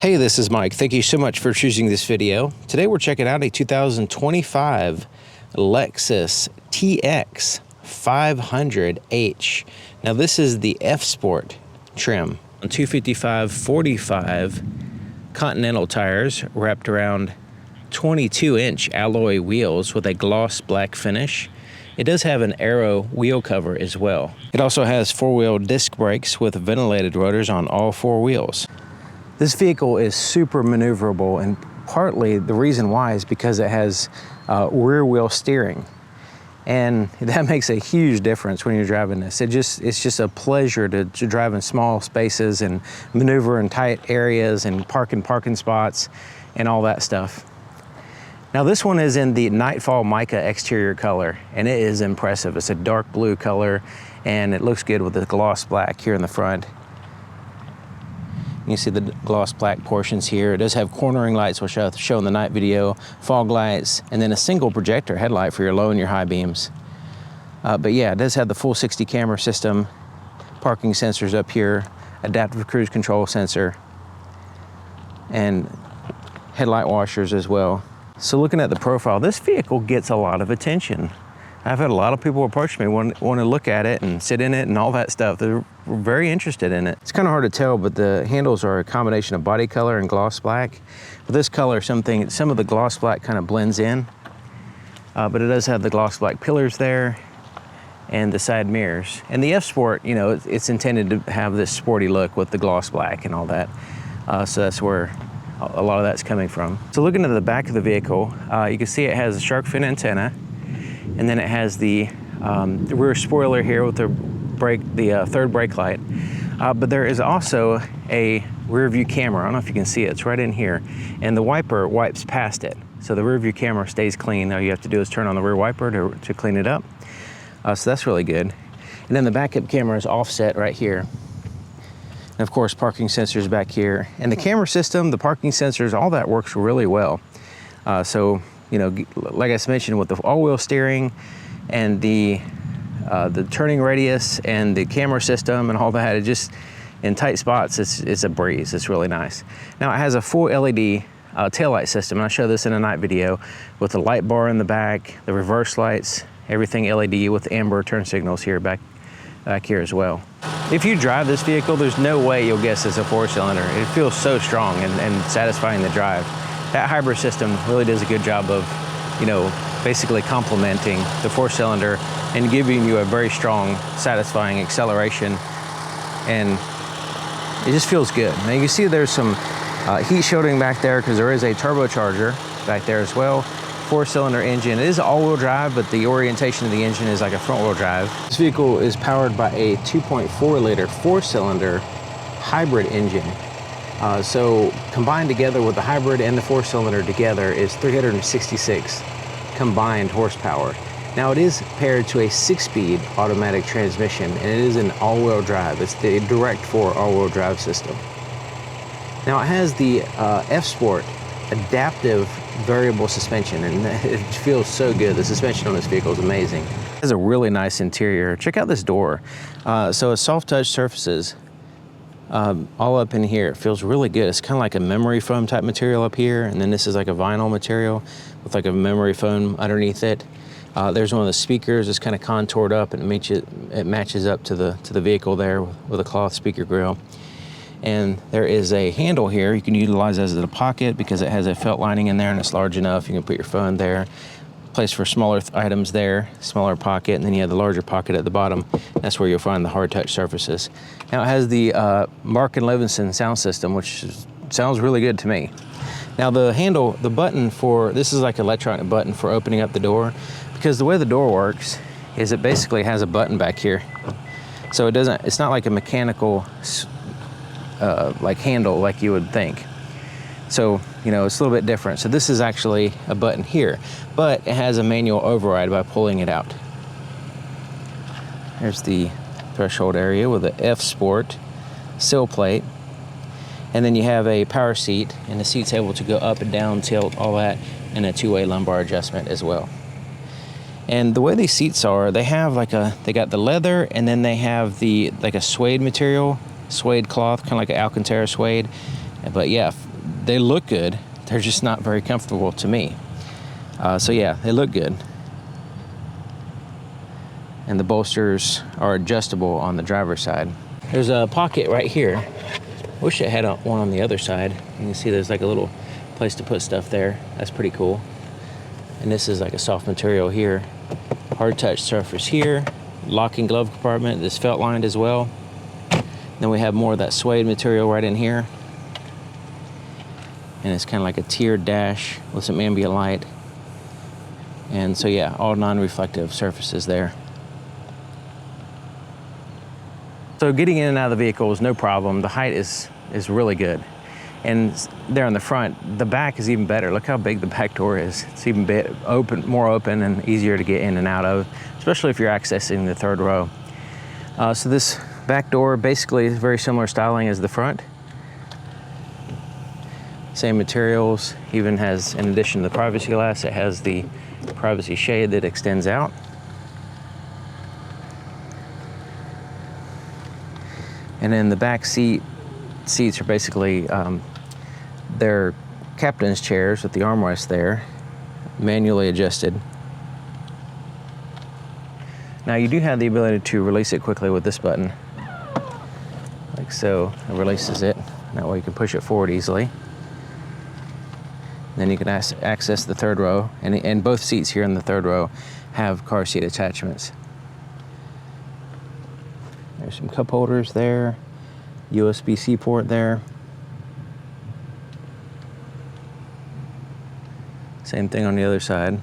Hey, this is Mike. Thank you so much for choosing this video. Today we're checking out a 2025 Lexus TX 500H. Now this is the F Sport trim on 255/45 Continental tires wrapped around 22-inch alloy wheels with a gloss black finish. It does have an aero wheel cover as well. It also has four-wheel disc brakes with ventilated rotors on all four wheels. This vehicle is super maneuverable, and partly the reason why is because it has rear wheel steering. And that makes a huge difference when you're driving this. It's just a pleasure to drive in small spaces and maneuver in tight areas and park in parking spots and all that stuff. Now this one is in the Nightfall Mica exterior color, and it is impressive. It's a dark blue color, and it looks good with the gloss black here in the front. You see the gloss black portions here. It does have cornering lights, which I'll show in the night video, fog lights, and then a single projector headlight for your low and your high beams. But yeah, it does have the full 60 camera system, parking sensors up here, adaptive cruise control sensor, and headlight washers as well. So looking at the profile, this vehicle gets a lot of attention. I've had a lot of people approach me, want to look at it and sit in it and all that stuff. They're very interested in it. It's kind of hard to tell, but the handles are a combination of body color and gloss black. With this color, some of the gloss black kind of blends in, but it does have the gloss black pillars there and the side mirrors. And the F Sport, you know, it's intended to have this sporty look with the gloss black and all that. So that's where a lot of that's coming from. So looking at the back of the vehicle, you can see it has a shark fin antenna. And then it has the rear spoiler here with the third brake light. But there is also a rear view camera. I don't know if you can see it. It's right in here. And the wiper wipes past it. So the rear view camera stays clean. All you have to do is turn on the rear wiper to clean it up. So that's really good. And then the backup camera is offset right here. And of course, parking sensors back here. And the camera system, the parking sensors, all that works really well. So, you know, like I mentioned, with the all-wheel steering and the turning radius and the camera system and all that, it just, in tight spots, it's a breeze. It's really nice. Now, it has a full LED taillight system, and I'll show this in a night video, with the light bar in the back, the reverse lights, everything LED with amber turn signals here back here as well. If you drive this vehicle, there's no way you'll guess it's a four-cylinder. It feels so strong and satisfying to drive. That hybrid system really does a good job of, you know, basically complementing the four-cylinder and giving you a very strong, satisfying acceleration, and it just feels good. Now you can see there's some heat shielding back there because there is a turbocharger back there as well. Four-cylinder engine. It is all-wheel drive, but the orientation of the engine is like a front-wheel drive. This vehicle is powered by a 2.4-liter four-cylinder hybrid engine. So combined together with the hybrid and the four-cylinder together is 366 combined horsepower. Now it is paired to a 6-speed automatic transmission, and it is an all-wheel drive. It's the direct 4 all-wheel drive system. Now it has the F Sport adaptive variable suspension, and it feels so good. The suspension on this vehicle is amazing. It has a really nice interior. Check out this door. So it's soft touch surfaces. All up in here. It feels really good. It's kind of like a memory foam type material up here, and then this is like a vinyl material with like a memory foam underneath it. There's one of the speakers. It's kind of contoured up, and it matches up to the vehicle there with a cloth speaker grill. And there is a handle here you can utilize as a pocket because it has a felt lining in there and it's large enough. You can put your phone there. Place for smaller items there, smaller pocket, and then you have the larger pocket at the bottom. That's where you'll find the hard touch surfaces. Now it has the Mark & Levinson sound system, which sounds really good to me. Now the handle, the button for, this is like an electronic button for opening up the door, because the way the door works is it basically has a button back here. So it's not like a mechanical like handle like you would think. So, you know, it's a little bit different. So this is actually a button here, but it has a manual override by pulling it out. There's the threshold area with the F Sport sill plate. And then you have a power seat, and the seat's able to go up and down, tilt, all that, and a two-way lumbar adjustment as well. And the way these seats are, they got the leather, and then they have like a suede material, suede cloth, kind of like an Alcantara suede. But yeah, they look good. They're just not very comfortable to me. So yeah, they look good. And the bolsters are adjustable on the driver's side. There's a pocket right here. Wish it had one on the other side. You can see there's like a little place to put stuff there. That's pretty cool. And this is like a soft material here. Hard touch surface here. Locking glove compartment. This felt lined as well. Then we have more of that suede material right in here. And it's kind of like a tiered dash with some ambient light. And so yeah, all non-reflective surfaces there. So getting in and out of the vehicle is no problem. The height is really good. And there in the front, the back is even better. Look how big the back door is. It's even more open and easier to get in and out of, especially if you're accessing the third row. So this back door basically is very similar styling as the front. Same materials, even has, in addition to the privacy glass, it has the privacy shade that extends out. And then the back seats are basically, they're captain's chairs with the armrest there, manually adjusted. Now you do have the ability to release it quickly with this button. Like so, it releases it. That way you can push it forward easily. Then you can access the third row, and both seats here in the third row have car seat attachments. There's some cup holders there, USB-C port there. Same thing on the other side.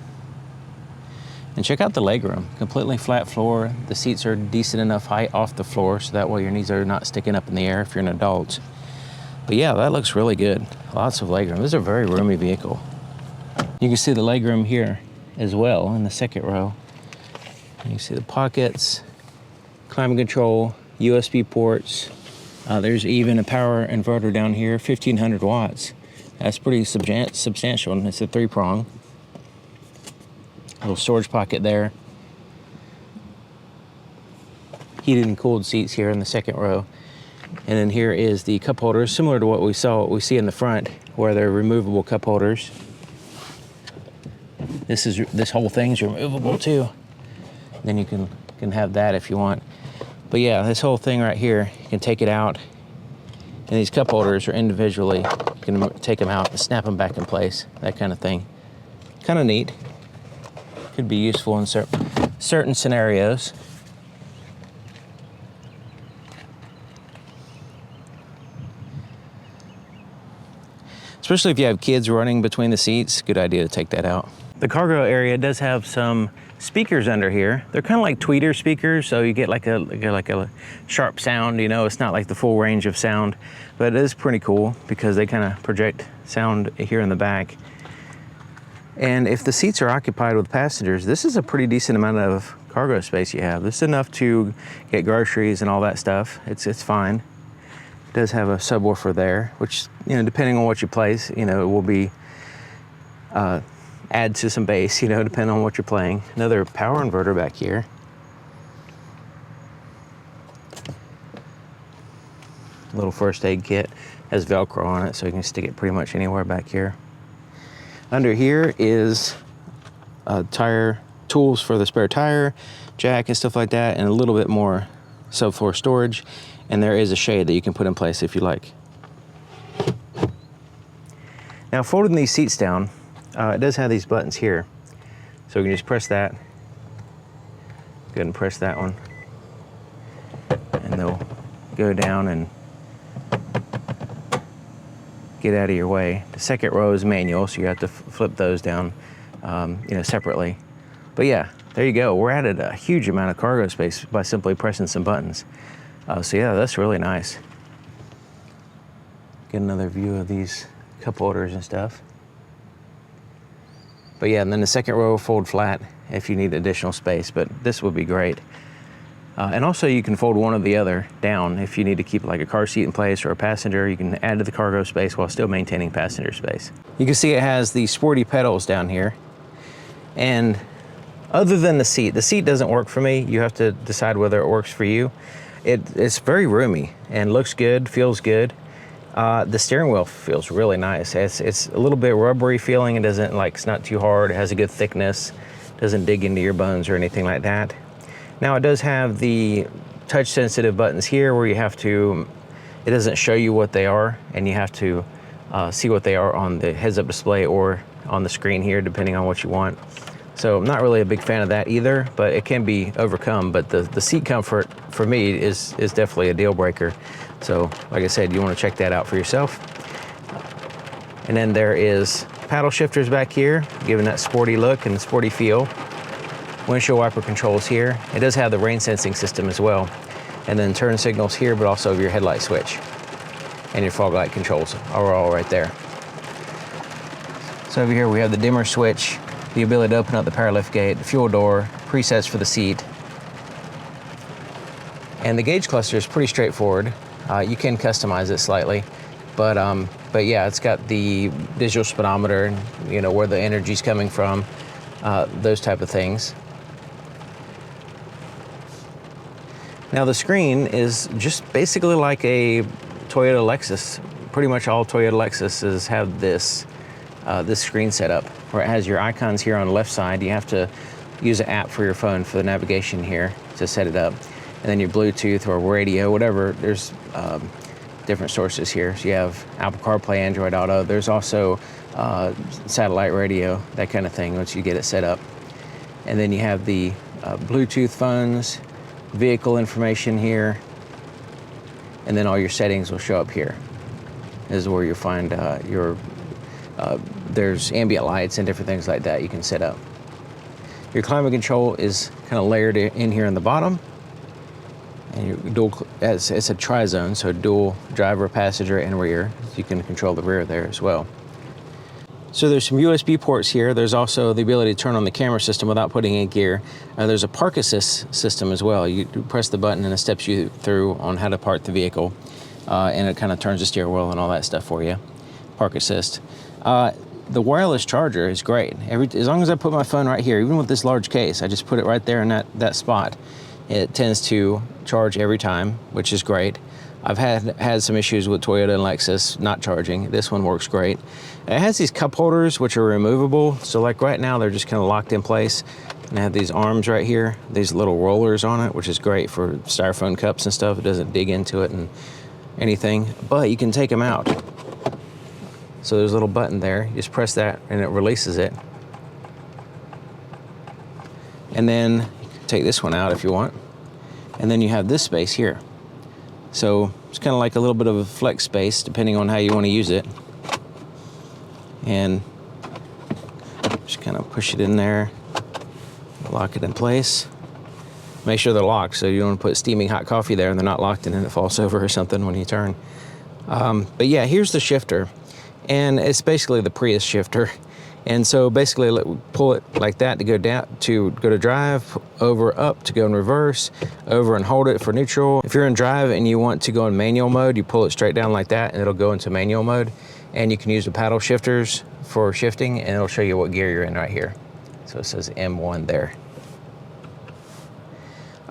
And check out the legroom, completely flat floor. The seats are decent enough height off the floor, so that way your knees are not sticking up in the air if you're an adult. But yeah, that looks really good. Lots of legroom. This is a very roomy vehicle. You can see the legroom here as well in the second row. You can see the pockets, climate control, USB ports. There's even a power inverter down here, 1500 watts. That's pretty substantial, and it's a 3-prong. Little storage pocket there. Heated and cooled seats here in the second row. And then here is the cup holders, similar to what we see in the front, where they're removable cup holders. This whole thing's removable too. Then you can have that if you want. But yeah, this whole thing right here, you can take it out. And these cup holders are individually, you can take them out and snap them back in place, that kind of thing. Kind of neat. Could be useful in certain scenarios. Especially if you have kids running between the seats, good idea to take that out. The cargo area does have some speakers under here. They're kind of like tweeter speakers, so you get like a sharp sound, you know. It's not like the full range of sound, but it is pretty cool because they kind of project sound here in the back. And if the seats are occupied with passengers, this is a pretty decent amount of cargo space you have. This is enough to get groceries and all that stuff. It's fine. It does have a subwoofer there, which, you know, depending on what you place, you know, it will be add to some bass, you know, depending on what you're playing. Another power inverter back here. Little first aid kit. Has Velcro on it, so you can stick it pretty much anywhere back here. Under here is tire tools for the spare tire, jack and stuff like that, and a little bit more subfloor storage. And there is a shade that you can put in place if you like. Now, folding these seats down, it does have these buttons here. So you can just press that. Go ahead and press that one. And they'll go down and get out of your way. The second row is manual, so you have to flip those down you know, separately. But yeah, there you go. We're added a huge amount of cargo space by simply pressing some buttons. So yeah, that's really nice. Get another view of these cup holders and stuff. But yeah, and then the second row will fold flat if you need additional space, but this would be great. And also you can fold one or the other down if you need to keep like a car seat in place or a passenger. You can add to the cargo space while still maintaining passenger space. You can see it has the sporty pedals down here. And other than the seat doesn't work for me. You have to decide whether it works for you. It's very roomy and looks good, feels good. The steering wheel feels really nice. It's a little bit rubbery feeling. It doesn't it's not too hard. It has a good thickness. Doesn't dig into your bones or anything like that. Now it does have the touch sensitive buttons here where you have to, it doesn't show you what they are, and you have to see what they are on the heads up display or on the screen here, depending on what you want. So I'm not really a big fan of that either, but it can be overcome. But the seat comfort for me is definitely a deal breaker. So like I said, you want to check that out for yourself. And then there is paddle shifters back here, giving that sporty look and sporty feel. Windshield wiper controls here. It does have the rain sensing system as well. And then turn signals here, but also your headlight switch. And your fog light controls are all right there. So over here we have the dimmer switch, the ability to open up the power lift gate, the fuel door, presets for the seat. And the gauge cluster is pretty straightforward. You can customize it slightly, but yeah, it's got the digital speedometer, you know, where the energy's coming from, those type of things. Now the screen is just basically like a Toyota Lexus. Pretty much all Toyota Lexuses have this screen setup where it has your icons here on the left side. You have to use an app for your phone for the navigation here to set it up. And then your Bluetooth or radio, whatever, there's different sources here. So you have Apple CarPlay, Android Auto. There's also satellite radio, that kind of thing, once you get it set up. And then you have the Bluetooth phones, vehicle information here, and then all your settings will show up here. This is where you'll find there's ambient lights and different things like that you can set up. Your climate control is kind of layered in here on the bottom. And your dual, it's a tri-zone, so dual driver, passenger, and rear. You can control the rear there as well. So there's some USB ports here. There's also the ability to turn on the camera system without putting in gear. There's a park assist system as well. You press the button and it steps you through on how to park the vehicle. And it kind of turns the steering wheel and all that stuff for you. Park assist. The wireless charger is great. As long as I put my phone right here, even with this large case, I just put it right there in that spot. It tends to charge every time, which is great. I've had some issues with Toyota and Lexus not charging. This one works great. It has these cup holders, which are removable. So like right now, they're just kind of locked in place. And I have these arms right here, these little rollers on it, which is great for styrofoam cups and stuff. It doesn't dig into it and anything, but you can take them out. So there's a little button there. You just press that and it releases it. And then you can take this one out if you want. And then you have this space here. So it's kind of like a little bit of a flex space depending on how you want to use it. And just kind of push it in there, lock it in place. Make sure they're locked, so you don't want to put steaming hot coffee there and they're not locked and then it falls over or something when you turn. But yeah, here's the shifter. And it's basically the Prius shifter. And so basically pull it like that to go down, to go to drive, over, up to go in reverse, over and hold it for neutral. If you're in drive and you want to go in manual mode, you pull it straight down like that and it'll go into manual mode. And you can use the paddle shifters for shifting and it'll show you what gear you're in right here. So it says M1 there.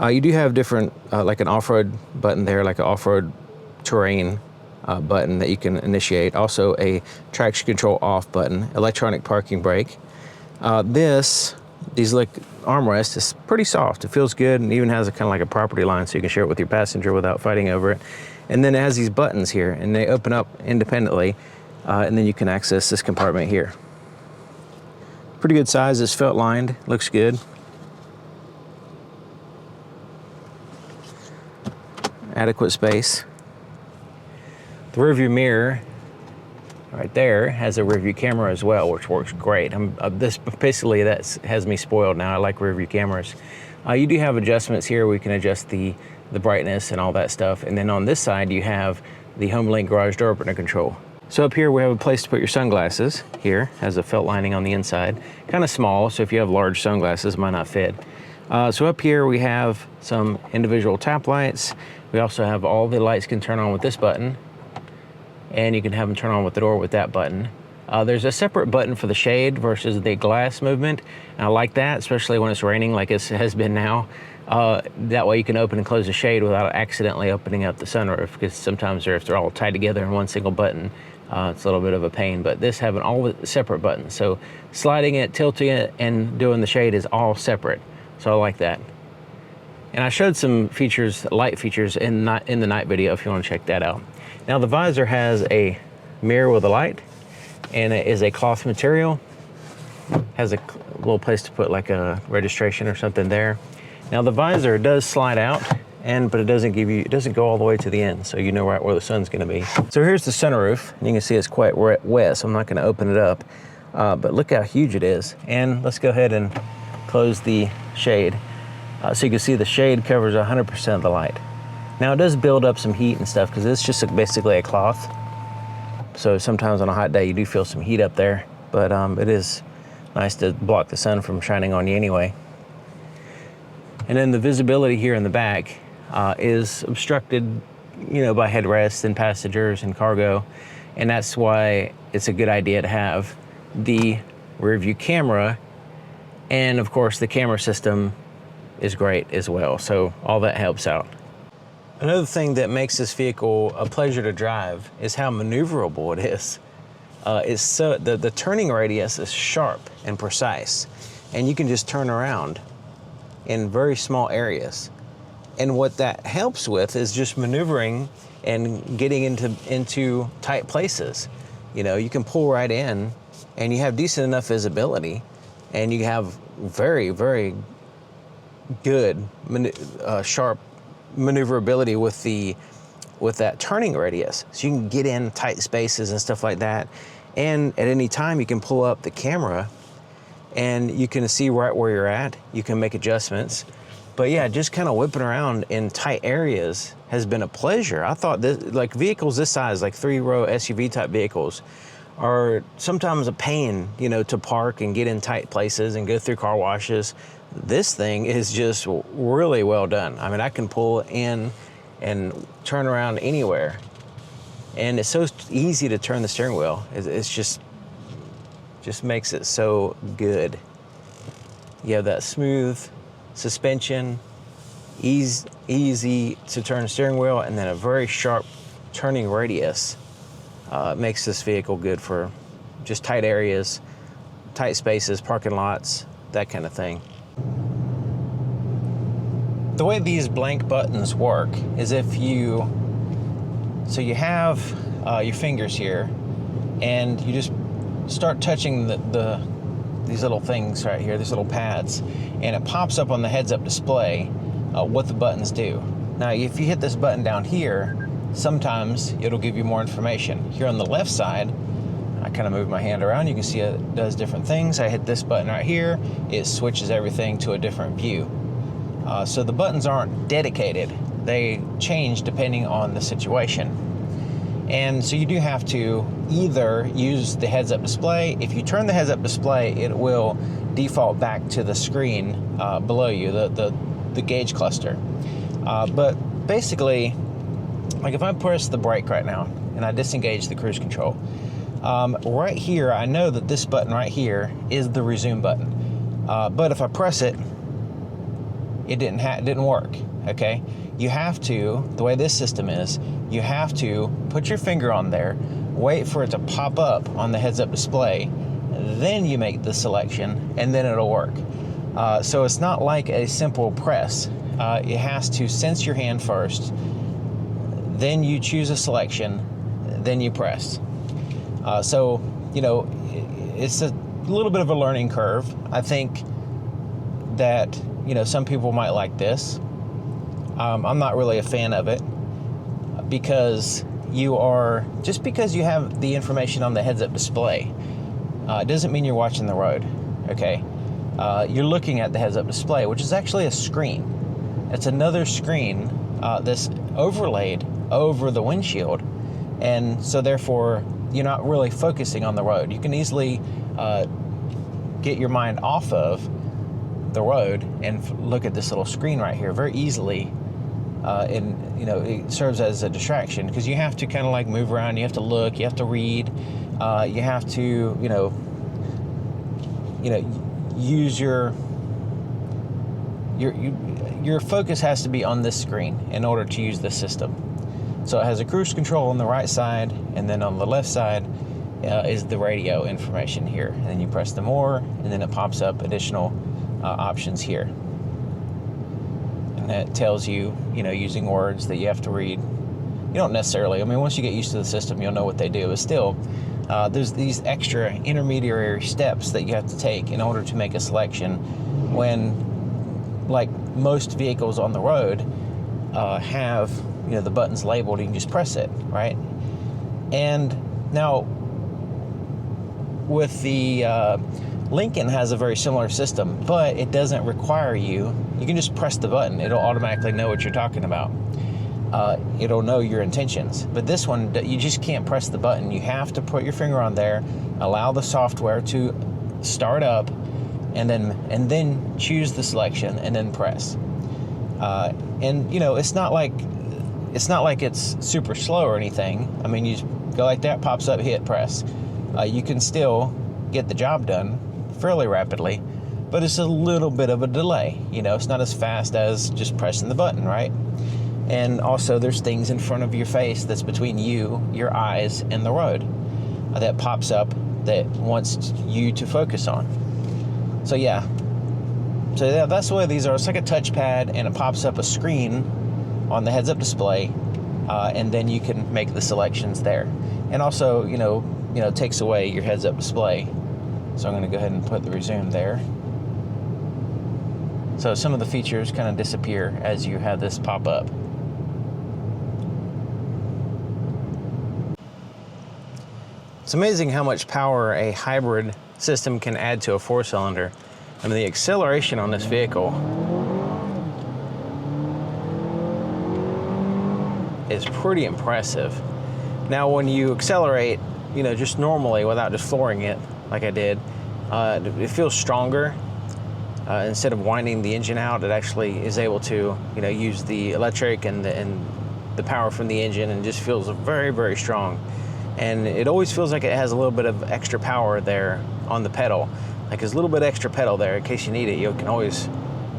You do have different, like an off-road button there, like an off-road terrain button that you can initiate. Also a traction control off button, electronic parking brake. These like armrest is pretty soft. It feels good and even has a kind of like a property line so you can share it with your passenger without fighting over it. And then it has these buttons here and they open up independently and then you can access this compartment here. Pretty good size. It's felt lined, looks good. Adequate space. The rearview mirror right there has a rearview camera as well, which works great. Basically that has me spoiled now. I like rearview cameras. You do have adjustments here. We can adjust the brightness and all that stuff. And then on this side, you have the HomeLink garage door opener control. So up here, we have a place to put your sunglasses. Here has a felt lining on the inside, kind of small. So if you have large sunglasses, it might not fit. So up here, we have some individual tap lights. We also have all the lights can turn on with this button. And you can have them turn on with the door with that button. There's a separate button for the shade versus the glass movement. And I like that, especially when it's raining like it has been now. That way you can open and close the shade without accidentally opening up the sunroof, because sometimes if they're all tied together in one single button, it's a little bit of a pain. But this having all separate buttons, so sliding it, tilting it, and doing the shade is all separate. So I like that. And I showed some features, light features in the night video if you want to check that out. Now the visor has a mirror with a light, and it is a cloth material. Has a little place to put like a registration or something there. Now the visor does slide out, but it doesn't go all the way to the end, so you know right where the sun's going to be. So here's the sunroof. You can see it's quite wet, so I'm not going to open it up. But look how huge it is. And let's go ahead and close the shade. So you can see the shade covers 100% of the light. Now it does build up some heat and stuff because it's just basically a cloth. So sometimes on a hot day you do feel some heat up there, but it is nice to block the sun from shining on you anyway. And then the visibility here in the back is obstructed, you know, by headrests and passengers and cargo. And that's why it's a good idea to have the rear view camera. And of course the camera system is great as well. So all that helps out. Another thing that makes this vehicle a pleasure to drive is how maneuverable it is. The turning radius is sharp and precise, and you can just turn around in very small areas. And what that helps with is just maneuvering and getting into tight places. You know, you can pull right in and you have decent enough visibility, and you have very, very good sharp maneuverability with that turning radius. So you can get in tight spaces and stuff like that. And at any time you can pull up the camera and you can see right where you're at. You can make adjustments. But yeah, just kind of whipping around in tight areas has been a pleasure. I thought this, like vehicles this size, like 3-row SUV type vehicles, are sometimes a pain, you know, to park and get in tight places and go through car washes. This thing is just really well done. I mean, I can pull in and turn around anywhere. And it's so easy to turn the steering wheel. It's just makes it so good. You have that smooth suspension, easy to turn the steering wheel, and then a very sharp turning radius. Makes this vehicle good for just tight areas, tight spaces, parking lots, that kind of thing. The way these blank buttons work is if you have your fingers here, and you just start touching these little things right here, these little pads, and it pops up on the heads-up display what the buttons do. Now, if you hit this button down here, sometimes it'll give you more information. Here on the left side, I kind of move my hand around, you can see it does different things. I hit this button right here, it switches everything to a different view. So the buttons aren't dedicated. They change depending on the situation. And so you do have to either use the heads-up display. If you turn the heads-up display, it will default back to the screen below you, the gauge cluster. But basically, like if I press the brake right now and I disengage the cruise control, right here, I know that this button right here is the resume button. But if I press it, it didn't work, okay? You have to, the way this system is, you have to put your finger on there, wait for it to pop up on the heads-up display, then you make the selection, and then it'll work. So it's not like a simple press. It has to sense your hand first, then you choose a selection, then you press. So, you know, it's a little bit of a learning curve. I think that, you know, some people might like this. I'm not really a fan of it because just because you have the information on the heads-up display, it doesn't mean you're watching the road, okay? You're looking at the heads-up display, which is actually a screen. It's another screen that's overlaid over the windshield, and so therefore you're not really focusing on the road. You can easily get your mind off of the road and look at this little screen right here very easily and you know, it serves as a distraction because you have to kind of like move around, you have to look, you have to read, you have to, you know, use your focus has to be on this screen in order to use this system. So it has a cruise control on the right side, and then on the left side is the radio information here. And then you press the more, and then it pops up additional options here. And that tells you, you know, using words that you have to read. You don't necessarily, I mean, once you get used to the system, you'll know what they do. But still, there's these extra intermediary steps that you have to take in order to make a selection when, like most vehicles on the road, have, you know, the buttons labeled, you can just press it, right? And now with the Lincoln has a very similar system, but it doesn't require you can just press the button. It'll automatically know what you're talking about. It'll know your intentions. But this one, you just can't press the button. You have to put your finger on there, allow the software to start up, and then choose the selection and then press. And you know, it's not like it's super slow or anything. I mean, you just go like that, pops up, hit, press. You can still get the job done fairly rapidly, but it's a little bit of a delay. You know, it's not as fast as just pressing the button, right? And also there's things in front of your face that's between you, your eyes, and the road that pops up that wants you to focus on. So yeah, that's the way these are. It's like a touchpad, and it pops up a screen on the heads-up display, and then you can make the selections there. And also, you know, takes away your heads-up display. So I'm going to go ahead and put the resume there. So some of the features kind of disappear as you have this pop up. It's amazing how much power a hybrid system can add to a four-cylinder. I mean, the acceleration on this vehicle is pretty impressive. Now, when you accelerate, you know, just normally without just flooring it like I did, it feels stronger. Instead of winding the engine out, it actually is able to, you know, use the electric and the power from the engine, and just feels very, very strong. And it always feels like it has a little bit of extra power there on the pedal. Like there's a little bit extra pedal there in case you need it. You can always,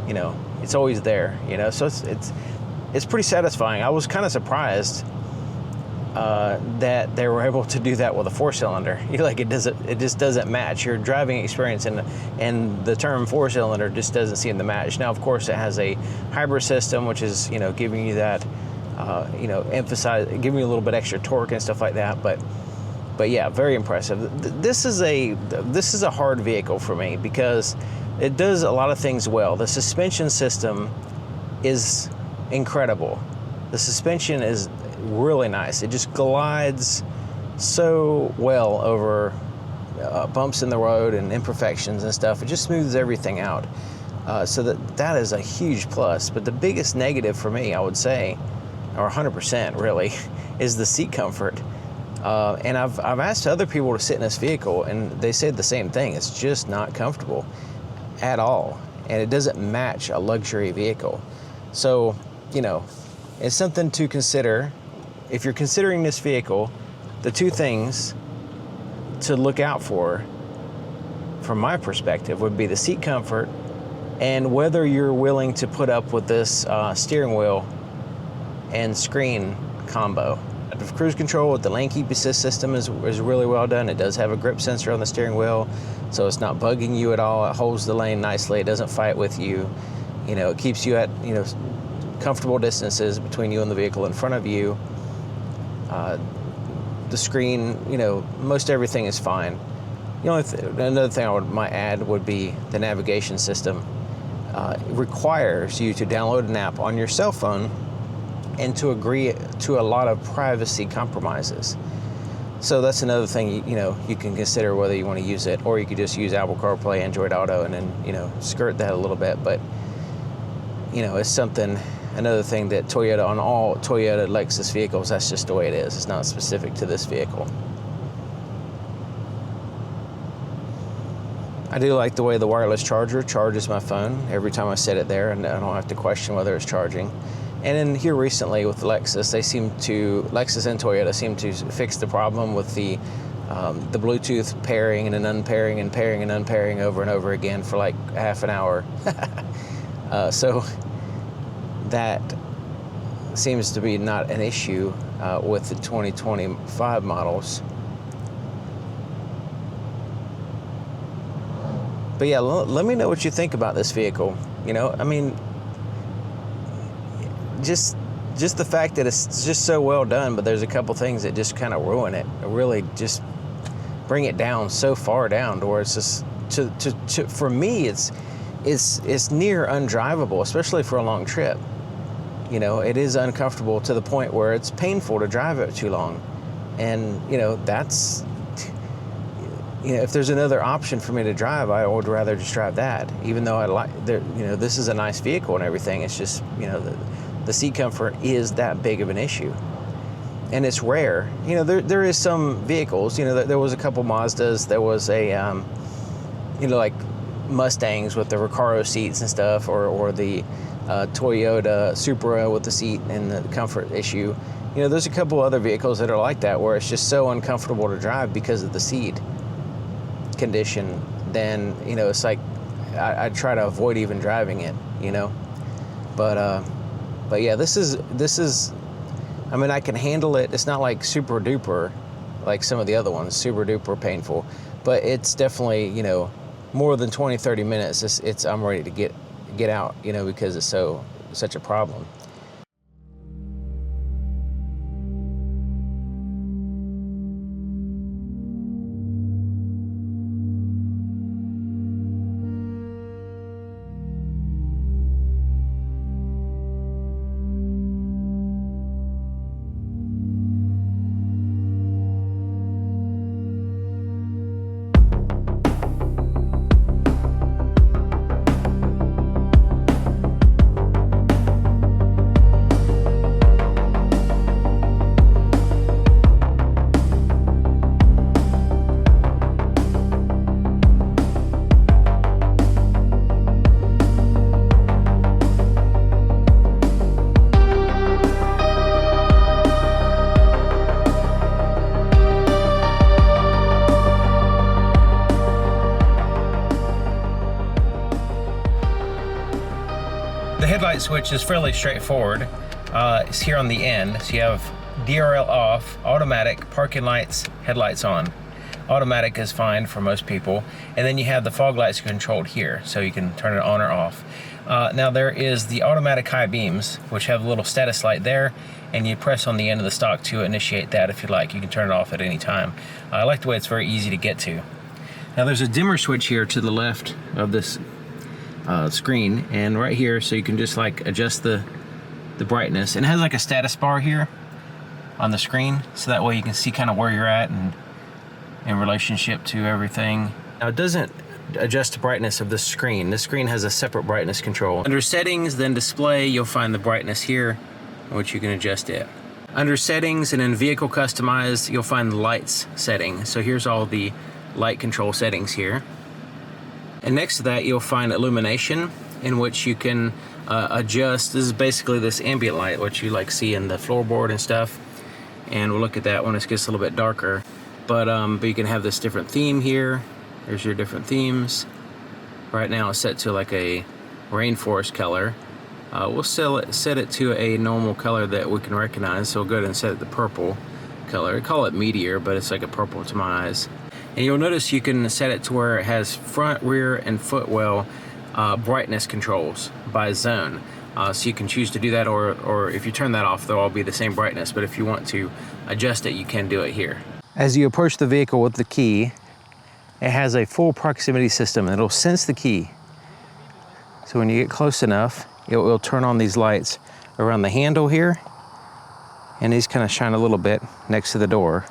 you know, it's always there, you know. So it's pretty satisfying. I was kind of surprised that they were able to do that with a four-cylinder. Like it just doesn't match your driving experience, and the term four-cylinder just doesn't seem to match. Now, of course, it has a hybrid system, which is, you know, giving you that, you know, giving you a little bit extra torque and stuff like that. But yeah, very impressive. This is a hard vehicle for me because it does a lot of things well. The suspension system is incredible. The suspension is really nice. It just glides so well over bumps in the road and imperfections and stuff. It just smooths everything out. So that is a huge plus. But the biggest negative for me, I would say, or 100% really, is the seat comfort. And I've asked other people to sit in this vehicle, and they said the same thing. It's just not comfortable at all, and it doesn't match a luxury vehicle. So, you know, it's something to consider. If you're considering this vehicle, the two things to look out for, from my perspective, would be the seat comfort and whether you're willing to put up with this steering wheel and screen combo. The cruise control with the lane keep assist system is really well done. It does have a grip sensor on the steering wheel, so it's not bugging you at all. It holds the lane nicely. It doesn't fight with you. You know, it keeps you at, you know, comfortable distances between you and the vehicle in front of you. The screen, you know, most everything is fine. Another thing I might add would be the navigation system. It requires you to download an app on your cell phone and to agree to a lot of privacy compromises. So that's another thing, you know, you can consider whether you want to use it, or you could just use Apple CarPlay, Android Auto, and then, you know, skirt that a little bit. But, you know, it's another thing that Toyota, on all Toyota Lexus vehicles, that's just the way it is. It's not specific to this vehicle. I do like the way the wireless charger charges my phone every time I set it there, and I don't have to question whether it's charging. And then here recently with Lexus, Lexus and Toyota seem to fix the problem with the Bluetooth pairing and then unpairing and pairing and unpairing over and over again for like half an hour. So that seems to be not an issue with the 2025 models. But yeah, let me know what you think about this vehicle. You know, I mean, just the fact that it's just so well done, but there's a couple things that just kind of ruin it. Really just bring it down so far down to where it's just, for me, it's near undrivable, especially for a long trip. You know, it is uncomfortable to the point where it's painful to drive it too long. And, you know, that's, you know, if there's another option for me to drive, I would rather just drive that. Even though you know, this is a nice vehicle and everything, it's just, you know, the seat comfort is that big of an issue. And it's rare. You know, there is some vehicles, you know, there was a couple Mazdas, there was a, you know, like Mustangs with the Recaro seats and stuff, or the Toyota Supra with the seat and the comfort issue. You know, there's a couple other vehicles that are like that where it's just so uncomfortable to drive because of the seat condition. Then, you know, it's like I try to avoid even driving it, you know. But yeah, this is, I mean, I can handle it. It's not like super duper like some of the other ones, super duper painful, but it's definitely, you know, more than 20-30 minutes. I'm ready to get out, you know, because it's such a problem. The headlight switch is fairly straightforward. It's here on the end. So you have DRL off, automatic, parking lights, headlights on. Automatic is fine for most people. And then you have the fog lights controlled here, so you can turn it on or off. Now there is the automatic high beams, which have a little status light there, and you press on the end of the stock to initiate that if you like. You can turn it off at any time. I like the way it's very easy to get to. Now there's a dimmer switch here to the left of this screen, and right here, so you can just like adjust the brightness. And it has like a status bar here on the screen, so that way you can see kind of where you're at and in relationship to everything. Now it doesn't adjust the brightness of the screen. This screen has a separate brightness control. Under settings, then display, you'll find the brightness here, which you can adjust it. Under settings and in vehicle customized, you'll find the lights setting. So here's all the light control settings here. And next to that, you'll find illumination, in which you can adjust. This is basically this ambient light, which you like see in the floorboard and stuff. And we'll look at that when it gets a little bit darker. But you can have this different theme here. There's your different themes. Right now it's set to like a rainforest color. We'll set it to a normal color that we can recognize. So we'll go ahead and set it to purple color. I call it meteor, but it's like a purple to my eyes. And you'll notice you can set it to where it has front, rear, and footwell brightness controls by zone. So you can choose to do that, or if you turn that off, they'll all be the same brightness. But if you want to adjust it, you can do it here. As you approach the vehicle with the key, it has a full proximity system. It'll sense the key. So when you get close enough, it will turn on these lights around the handle here, and these kind of shine a little bit next to the door.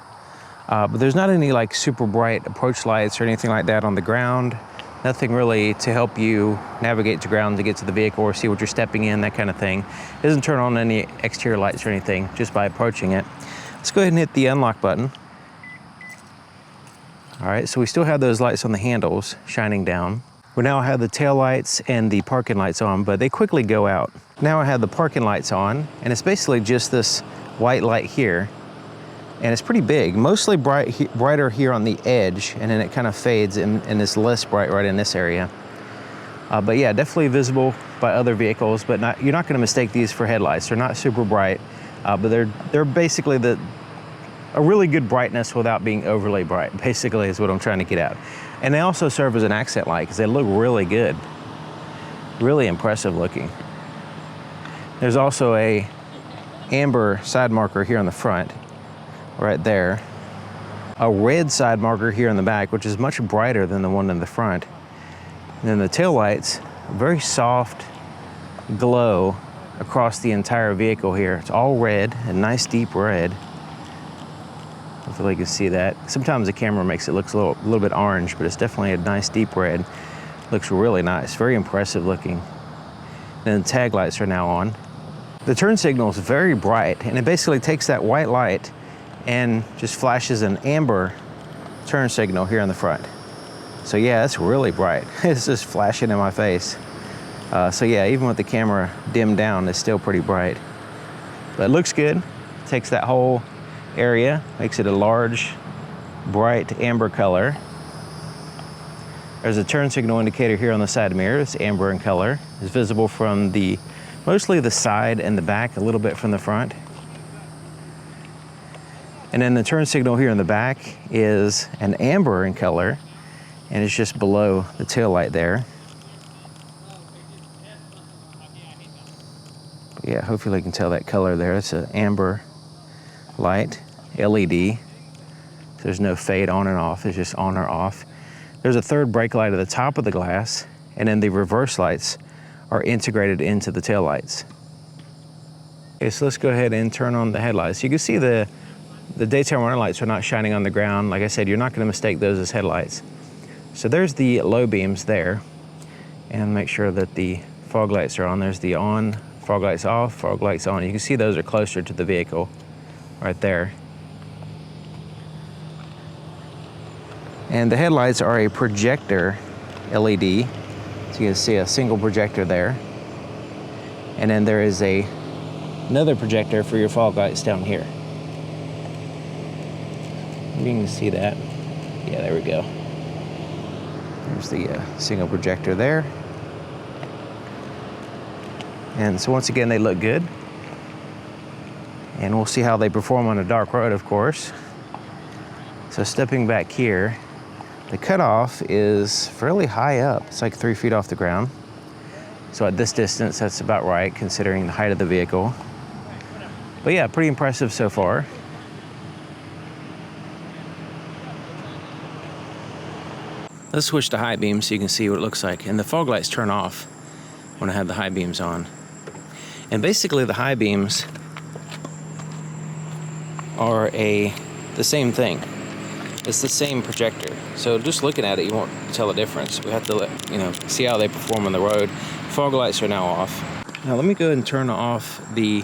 But there's not any like super bright approach lights or anything like that on the ground. Nothing really to help you navigate to ground to get to the vehicle or see what you're stepping in, that kind of thing. It doesn't turn on any exterior lights or anything just by approaching it. Let's go ahead and hit the unlock button. All right, so we still have those lights on the handles shining down. Well, now I have the tail lights and the parking lights on, but they quickly go out. Now I have the parking lights on, and it's basically just this white light here, and it's pretty big, mostly brighter here on the edge, and then it kind of fades and is less bright right in this area. But yeah, definitely visible by other vehicles, but you're not going to mistake these for headlights. They're not super bright, but they're basically a really good brightness without being overly bright, basically is what I'm trying to get at. And they also serve as an accent light because they look really good. Really impressive looking. There's also a amber side marker here on the front, right there. A red side marker here in the back, which is much brighter than the one in the front. And then the tail lights, very soft glow across the entire vehicle here. It's all red, a nice deep red. Hopefully you can see that. Sometimes the camera makes it look a little bit orange, but it's definitely a nice deep red. Looks really nice, very impressive looking. And the tag lights are now on. The turn signal is very bright, and it basically takes that white light and just flashes an amber turn signal here in the front. So yeah, it's really bright. It's just flashing in my face. So yeah, even with the camera dimmed down, it's still pretty bright. But it looks good. Takes that whole area, makes it a large, bright amber color. There's a turn signal indicator here on the side mirror. It's amber in color. It's visible from mostly the side and the back, a little bit from the front. And then the turn signal here in the back is an amber in color, and it's just below the tail light there. But yeah, hopefully you can tell that color there. It's an amber light, LED. There's no fade on and off, it's just on or off. There's a third brake light at the top of the glass, and then the reverse lights are integrated into the tail lights. Okay, so let's go ahead and turn on the headlights. You can see the daytime running lights are not shining on the ground. Like I said, you're not going to mistake those as headlights. So there's the low beams there, and make sure that the fog lights are on. There's the on, fog lights off, fog lights on. You can see those are closer to the vehicle right there. And the headlights are a projector LED. So you can see a single projector there. And then there is another projector for your fog lights down here. You can see that. Yeah, there we go. There's the single projector there. And so once again, they look good. And we'll see how they perform on a dark road, of course. So stepping back here, the cutoff is fairly high up. It's like 3 feet off the ground. So at this distance, that's about right, considering the height of the vehicle. But yeah, pretty impressive so far. Let's switch to high beams so you can see what it looks like. And the fog lights turn off when I have the high beams on. And basically the high beams are the same thing. It's the same projector. So just looking at it, you won't tell the difference. We have to see how they perform on the road. Fog lights are now off. Now let me go ahead and turn off the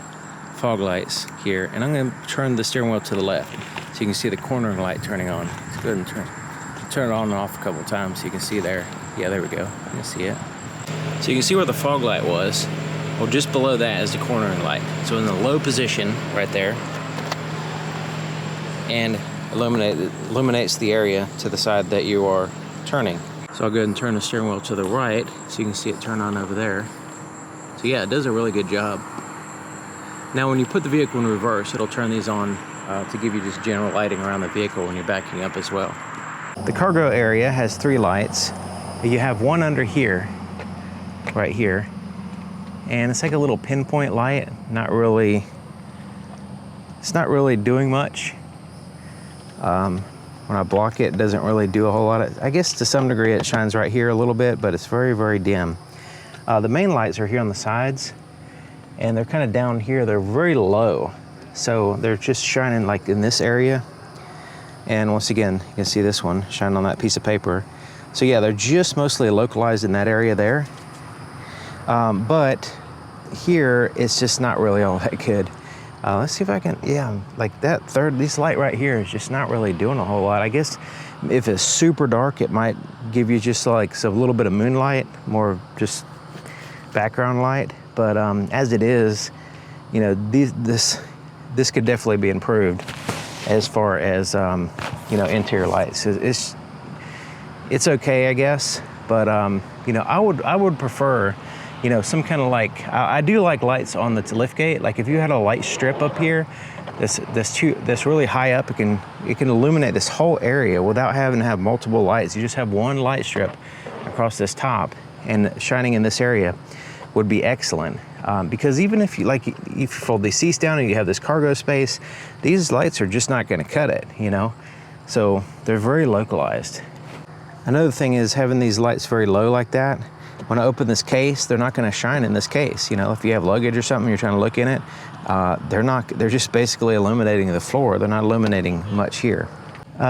fog lights here, and I'm going to turn the steering wheel to the left so you can see the cornering light turning on. Let's go ahead and turn it on and off a couple times so you can see there. Yeah, there we go. You can see it. So you can see where the fog light was. Well, just below that is the cornering light. So in the low position right there, and illuminates the area to the side that you are turning. So I'll go ahead and turn the steering wheel to the right so you can see it turn on over there. So yeah, it does a really good job. Now when you put the vehicle in reverse, it'll turn these on to give you just general lighting around the vehicle when you're backing up as well. The cargo area has 3 lights. You have one under here, right here, and it's like a little pinpoint light. It's not really doing much. When I block it, it doesn't really do a whole lot. I guess to some degree it shines right here a little bit, but it's very, very dim. The main lights are here on the sides, and they're kind of down here. They're very low, so they're just shining like in this area. And once again, you can see this one shining on that piece of paper. So yeah, they're just mostly localized in that area there. But here, it's just not really all that good. Let's see if I can, yeah, like this light right here is just not really doing a whole lot. I guess If it's super dark, it might give you just like a little bit of moonlight, more just background light. But as it is, you know, this could definitely be improved as far as you know, interior lights. It's okay, I guess, but you know, I would prefer, you know, some kind of like, I do like lights on the lift gate. Like if you had a light strip up here that's really high up, it can illuminate this whole area without having to have multiple lights. You just have one light strip across this top, and shining in this area would be excellent. Because even if you fold these seats down and you have this cargo space, these lights are just not going to cut it, you know. So they're very localized. Another thing is having these lights very low like that. When I open this case, they're not going to shine in this case. You know, if you have luggage or something, you're trying to look in it, they're just basically illuminating the floor. They're not illuminating much here.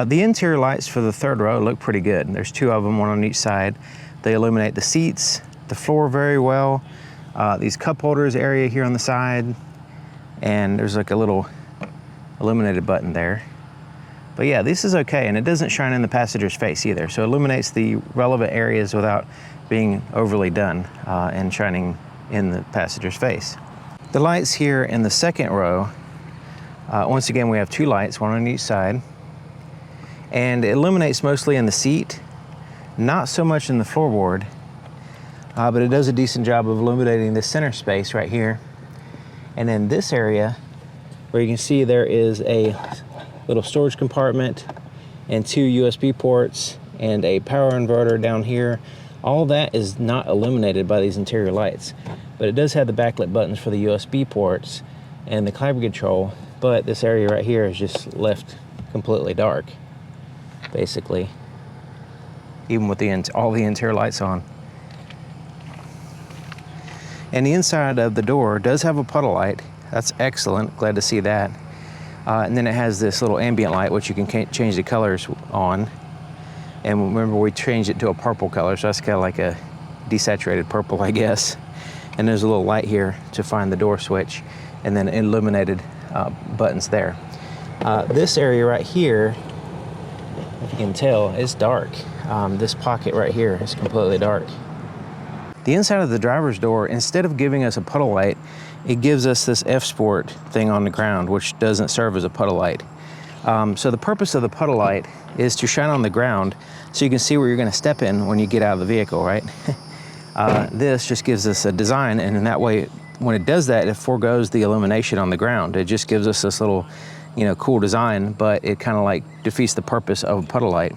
The interior lights for the third row look pretty good. There's two of them, one on each side. They illuminate the seats, the floor very well. These cup holders area here on the side, and there's like a little illuminated button there. But yeah, this is okay, and it doesn't shine in the passenger's face either. So it illuminates the relevant areas without being overly done and shining in the passenger's face. The lights here in the second row, once again, we have two lights, one on each side, and it illuminates mostly in the seat, not so much in the floorboard, but it does a decent job of illuminating the center space right here. And then this area, where you can see there is a little storage compartment and two USB ports and a power inverter down here. All that is not illuminated by these interior lights, but it does have the backlit buttons for the USB ports and the climate control. But this area right here is just left completely dark, basically, even with all the interior lights on. And the inside of the door does have a puddle light. That's excellent, glad to see that. And then it has this little ambient light, which you can change the colors on. And remember, we changed it to a purple color, so that's kind of like a desaturated purple, I guess. And there's a little light here to find the door switch, and then illuminated buttons there. This area right here, if you can tell, is dark. This pocket right here is completely dark. The inside of the driver's door, instead of giving us a puddle light, it gives us this F-Sport thing on the ground, which doesn't serve as a puddle light. So the purpose of the puddle light is to shine on the ground so you can see where you're going to step in when you get out of the vehicle, right? This just gives us a design, and in that way, when it does that, it forgoes the illumination on the ground. It just gives us this little, you know, cool design, but it kind of like defeats the purpose of a puddle light.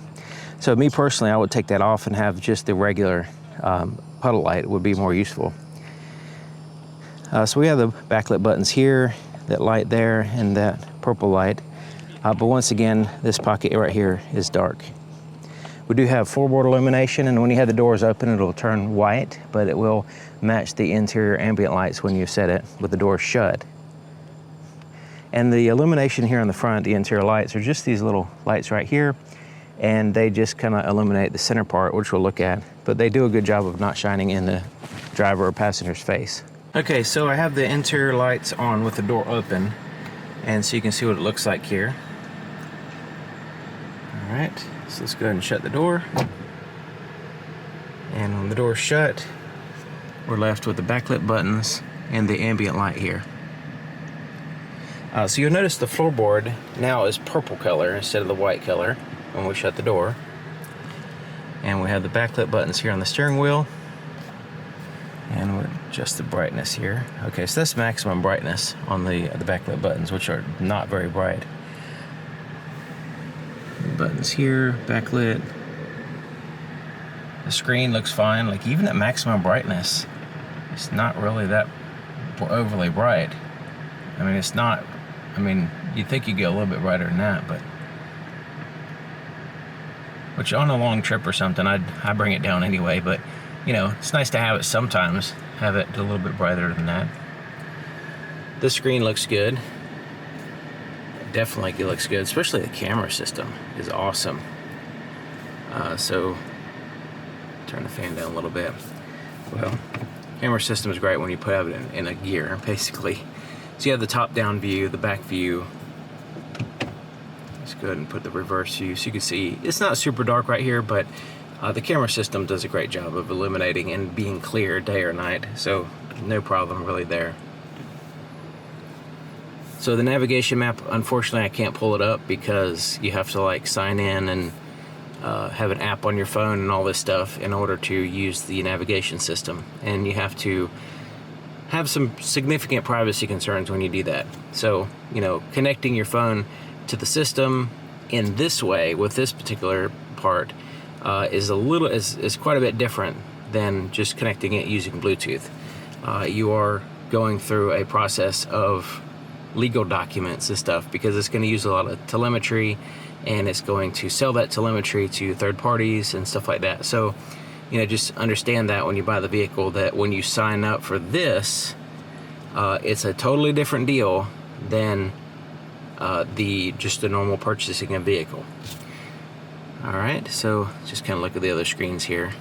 So me personally, I would take that off and have just the regular puddle light. Would be more useful. So we have the backlit buttons here, that light there, and that purple light. But once again, this pocket right here is dark. We do have floorboard illumination, and when you have the doors open, it'll turn white, but it will match the interior ambient lights when you set it with the doors shut. And the illumination here on the front, the interior lights, are just these little lights right here, and they just kind of illuminate the center part, which we'll look at, but they do a good job of not shining in the driver or passenger's face. Okay, so I have the interior lights on with the door open, and so you can see what it looks like here. All right, so let's go ahead and shut the door. And when the door's shut, we're left with the backlit buttons and the ambient light here. So you'll notice the floorboard now is purple color instead of the white color when we shut the door. And we have the backlit buttons here on the steering wheel. And we'll adjust the brightness here. Okay, so that's maximum brightness on the backlit buttons, which are not very bright. Buttons here, backlit. The screen looks fine. Like even at maximum brightness, it's not really that overly bright. I mean, it's not. I mean, you'd think you'd get a little bit brighter than that, but which on a long trip or something, I bring it down anyway. But you know, it's nice to have it sometimes, have it a little bit brighter than that. This screen looks good. Definitely it looks good, especially the camera system is awesome. So, turn the fan down a little bit. Well, camera system is great when you put it in a gear, basically. So you have the top-down view, the back view. Let's go go ahead and put the reverse view so you can see it's not super dark right here, but the camera system does a great job of illuminating and being clear day or night, so no problem really there. So the navigation map, unfortunately I can't pull it up because you have to like sign in and have an app on your phone and all this stuff in order to use the navigation system, and you have to have some significant privacy concerns when you do that. So, you know, connecting your phone to the system in this way with this particular part is quite a bit different than just connecting it using Bluetooth. You are going through a process of legal documents and stuff because it's going to use a lot of telemetry, and it's going to sell that telemetry to third parties and stuff like that. So, you know, just understand that when you buy the vehicle, that when you sign up for this, it's a totally different deal than just the normal purchasing a vehicle. All right, so just kind of look at the other screens here.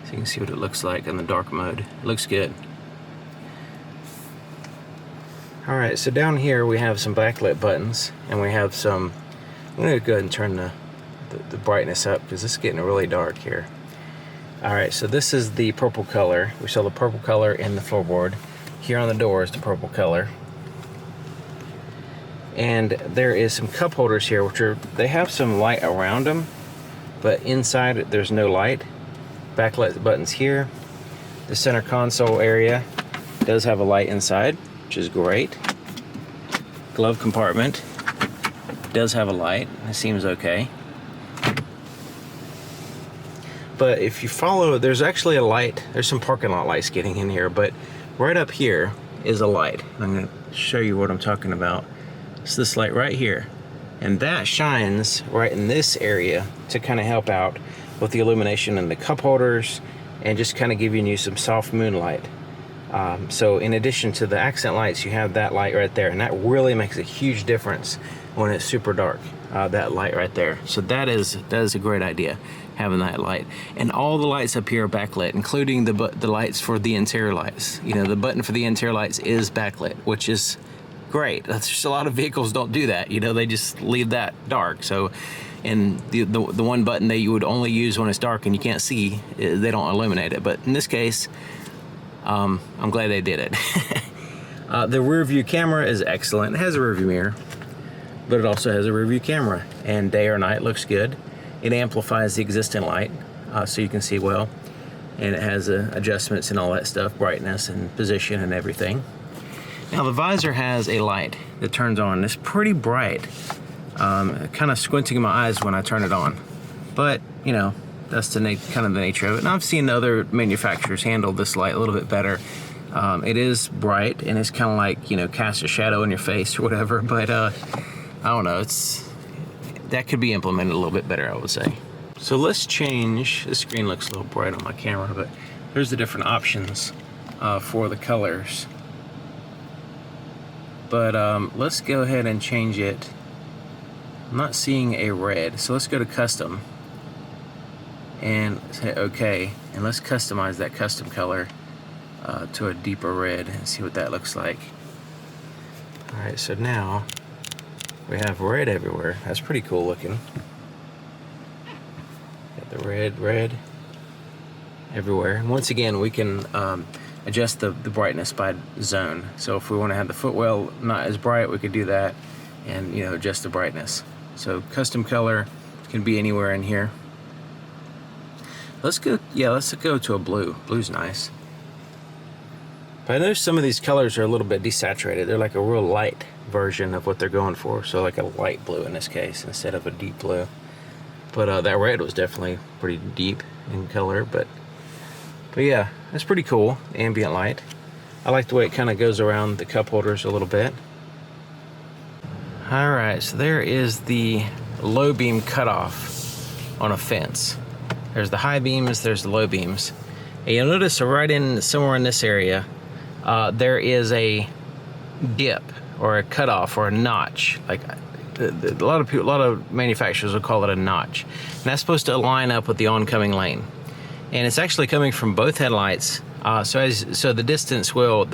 So you can see what it looks like in the dark mode. It looks good. All right, so down here we have some backlit buttons, and we have some, I'm gonna go ahead and turn the brightness up because it's getting really dark here. All right, so this is the purple color. We saw the purple color in the floorboard. Here on the door is the purple color. And there is some cup holders here, they have some light around them, but inside there's no light. Backlit buttons here. The center console area does have a light inside, which is great. Glove compartment does have a light. It seems okay. But if you follow, there's actually a light. There's some parking lot lights getting in here, but right up here is a light. I'm going to show you what I'm talking about. It's this light right here, and that shines right in this area to kind of help out with the illumination in the cup holders and just kind of giving you some soft moonlight. So in addition to the accent lights, you have that light right there, and that really makes a huge difference when it's super dark, that light right there. So that is a great idea, having that light. And all the lights up here are backlit, including the lights for the interior lights. You know, the button for the interior lights is backlit, which is great. That's just, a lot of vehicles don't do that. You know, they just leave that dark. So, and the one button that you would only use when it's dark and you can't see, they don't illuminate it. But in this case, I'm glad they did it. The rear view camera is excellent. It has a rear view mirror, but it also has a rear view camera, and day or night looks good. It amplifies the existing light, so you can see well, and it has adjustments and all that stuff, brightness and position and everything. Now the visor has a light that turns on. It's pretty bright, kind of squinting in my eyes when I turn it on, but you know, that's kind of the nature of it. And I've seen other manufacturers handle this light a little bit better. It is bright, and it's kind of like, you know, cast a shadow in your face or whatever, but I don't know, that could be implemented a little bit better, I would say. So let's change, this screen looks a little bright on my camera, but here's the different options for the colors. But let's go ahead and change it. I'm not seeing a red, so let's go to custom and say okay, and let's customize that custom color to a deeper red and see what that looks like. All right, so now we have red everywhere. That's pretty cool looking. Got the red everywhere. And once again, we can adjust the brightness by zone. So if we want to have the footwell not as bright, we could do that, and, you know, adjust the brightness. So custom color can be anywhere in here. Let's go to a blue. Blue's nice. But I know some of these colors are a little bit desaturated. They're like a real light version of what they're going for. So like a light blue in this case instead of a deep blue. But that red was definitely pretty deep in color. But yeah, that's pretty cool, ambient light. I like the way it kind of goes around the cup holders a little bit. All right, so there is the low beam cutoff on a fence. There's the high beams, there's the low beams. And you'll notice right in somewhere in this area, there is a dip or a cutoff or a notch. Like a lot of manufacturers will call it a notch. And that's supposed to line up with the oncoming lane. And it's actually coming from both headlights. So the distance will,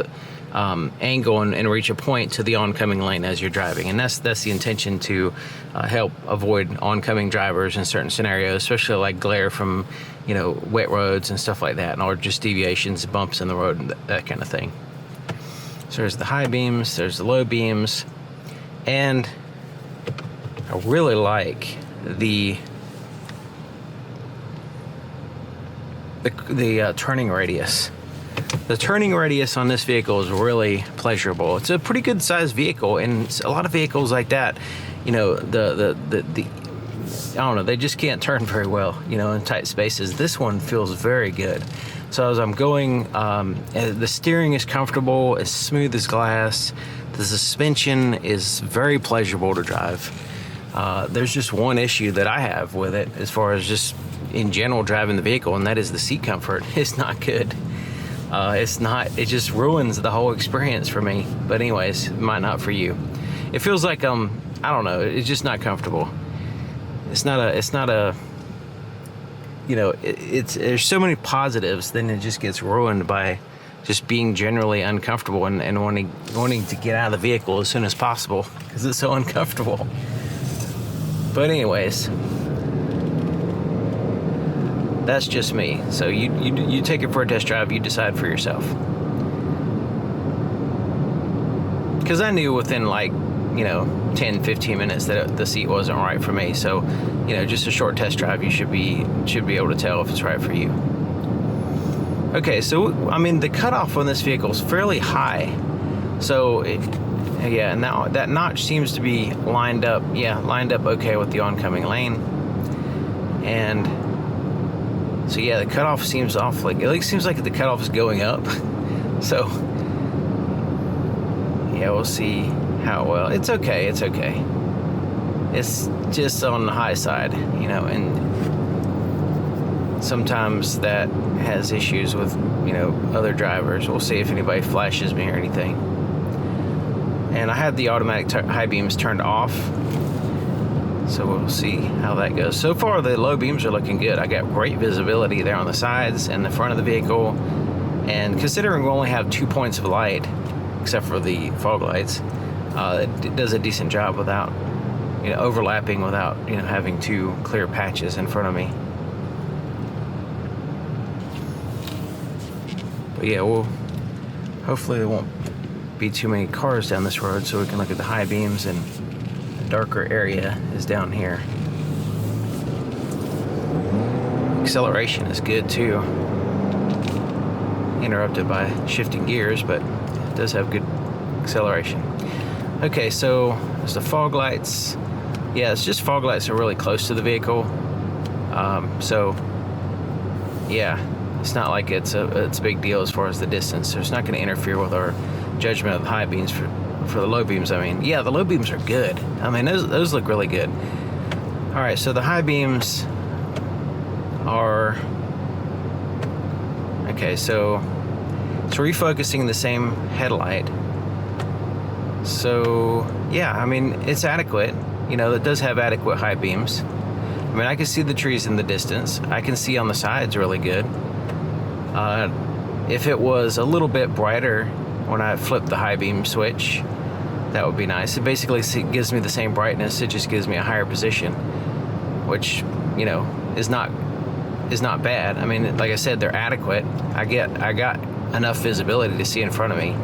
angle and reach a point to the oncoming lane as you're driving. And that's the intention, to help avoid oncoming drivers in certain scenarios, especially like glare from, you know, wet roads and stuff like that, or just deviations, bumps in the road, and that kind of thing. So there's the high beams, there's the low beams, and I really like the turning radius. The turning radius on this vehicle is really pleasurable. It's a pretty good sized vehicle, and a lot of vehicles like that, you know, the I don't know, they just can't turn very well, you know, in tight spaces. This one feels very good. So as I'm going, the steering is comfortable, as smooth as glass. The suspension is very pleasurable to drive. There's just one issue that I have with it, as far as just in general driving the vehicle, and that is the seat comfort. It's not good. It just ruins the whole experience for me. But anyways, it might not for you. It feels like, I don't know, it's just not comfortable. It's not a, you know, there's so many positives, then it just gets ruined by just being generally uncomfortable and wanting to get out of the vehicle as soon as possible because it's so uncomfortable. But anyways, that's just me. So you take it for a test drive, you decide for yourself. Because I knew within, like, you know, 10, 15 minutes that the seat wasn't right for me. So, you know, just a short test drive, you should be able to tell if it's right for you. Okay, so I mean, the cutoff on this vehicle is fairly high. So yeah, now that notch seems to be lined up okay with the oncoming lane. And so yeah, the cutoff seems off, like, it seems like the cutoff is going up. So yeah, we'll see how well. It's okay. It's just on the high side, you know, and sometimes that has issues with, you know, other drivers. We'll see if anybody flashes me or anything. And I had the automatic high beams turned off, so we'll see how that goes. So far, the low beams are looking good. I got great visibility there on the sides and the front of the vehicle. And considering we only have 2 points of light, except for the fog lights, it does a decent job without, you know, overlapping, without, you know, having two clear patches in front of me. But yeah, hopefully there won't be too many cars down this road, so we can look at the high beams, and the darker area is down here. Acceleration is good too. Interrupted by shifting gears, but it does have good acceleration. Okay, so there's the fog lights. Yeah, it's just fog lights are really close to the vehicle. So yeah, it's not like it's a big deal as far as the distance. So it's not going to interfere with our judgment of the high beams for the low beams. I mean, yeah, the low beams are good. I mean, those look really good. All right, so the high beams are okay. So it's refocusing the same headlight. So yeah, I mean, it's adequate. You know, it does have adequate high beams. I mean, I can see the trees in the distance. I can see on the sides really good. If it was a little bit brighter when I flip the high beam switch, that would be nice. It basically gives me the same brightness. It just gives me a higher position, which, you know, is not bad. I mean, like I said, they're adequate. I got enough visibility to see in front of me.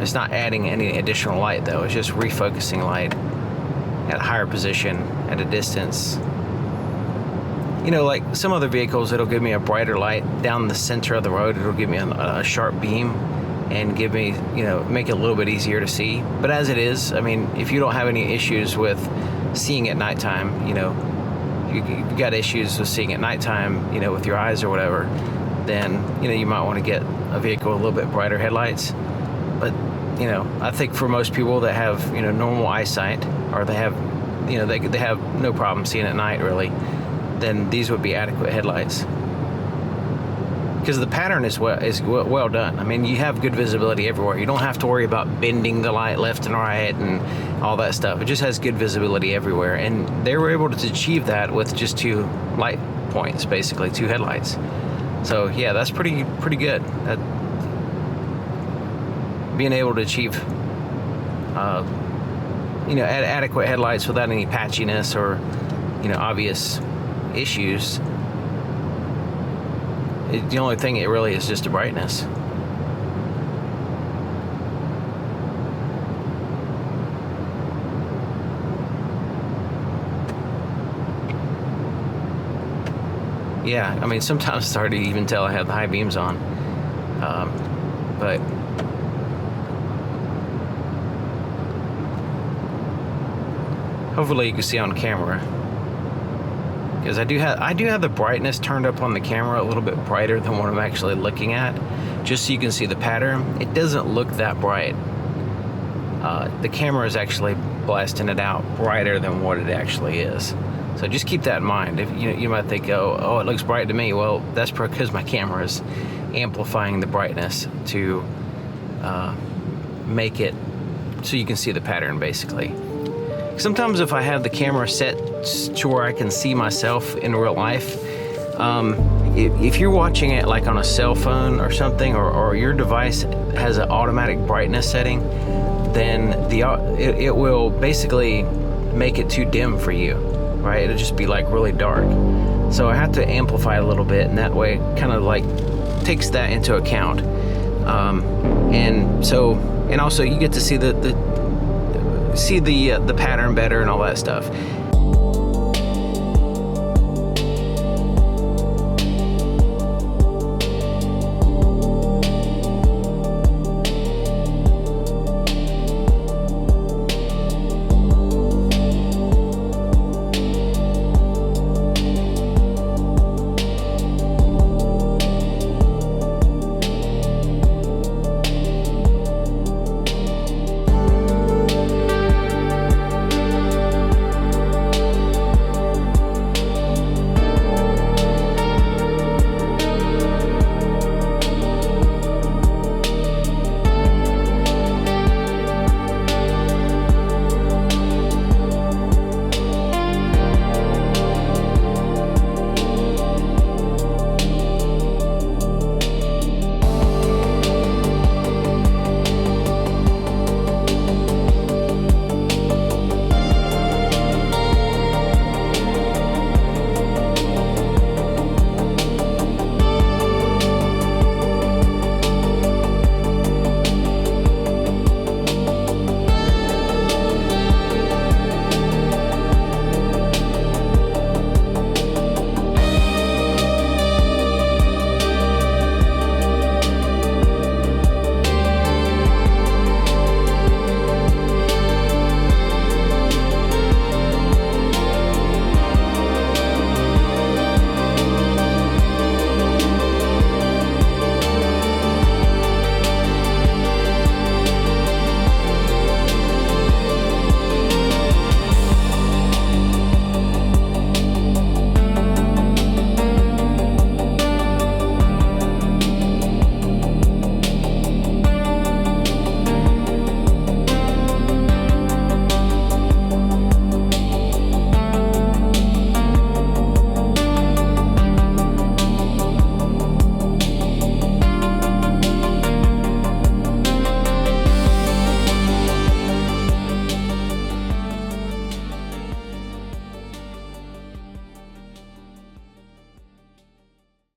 It's not adding any additional light though. It's just refocusing light at a higher position at a distance. You know, like some other vehicles, it'll give me a brighter light down the center of the road. It'll give me a sharp beam and give me, you know, make it a little bit easier to see. But as it is, I mean, if you don't have any issues with seeing at nighttime, you know, you got issues with seeing at nighttime, you know, with your eyes or whatever, then, you know, you might want to get a vehicle with a little bit brighter headlights. But, you know, I think for most people that have, you know, normal eyesight, or they have, you know, they have no problem seeing at night really, then these would be adequate headlights. Because the pattern is well done. I mean, you have good visibility everywhere. You don't have to worry about bending the light left and right and all that stuff. It just has good visibility everywhere. And they were able to achieve that with just 2 light points, basically 2 headlights. So yeah, that's pretty good. being able to achieve adequate headlights without any patchiness or obvious issues. The only thing it really is just the brightness. Yeah, I mean, sometimes it's hard to even tell I have the high beams on, but hopefully you can see on camera, because I do have the brightness turned up on the camera a little bit brighter than what I'm actually looking at, just so you can see the pattern. It doesn't look that bright. The camera is actually blasting it out brighter than what it actually is. So just keep that in mind. If you might think, oh, it looks bright to me. Well, that's because my camera is amplifying the brightness to make it so you can see the pattern, basically. Sometimes if I have the camera set to where I can see myself in real life, if you're watching it like on a cell phone or something, or your device has an automatic brightness setting, then it will basically make it too dim for you. Right, it'll just be like really dark. So I have to amplify a little bit, and that way kind of like takes that into account. And also you get to see the pattern better and all that stuff.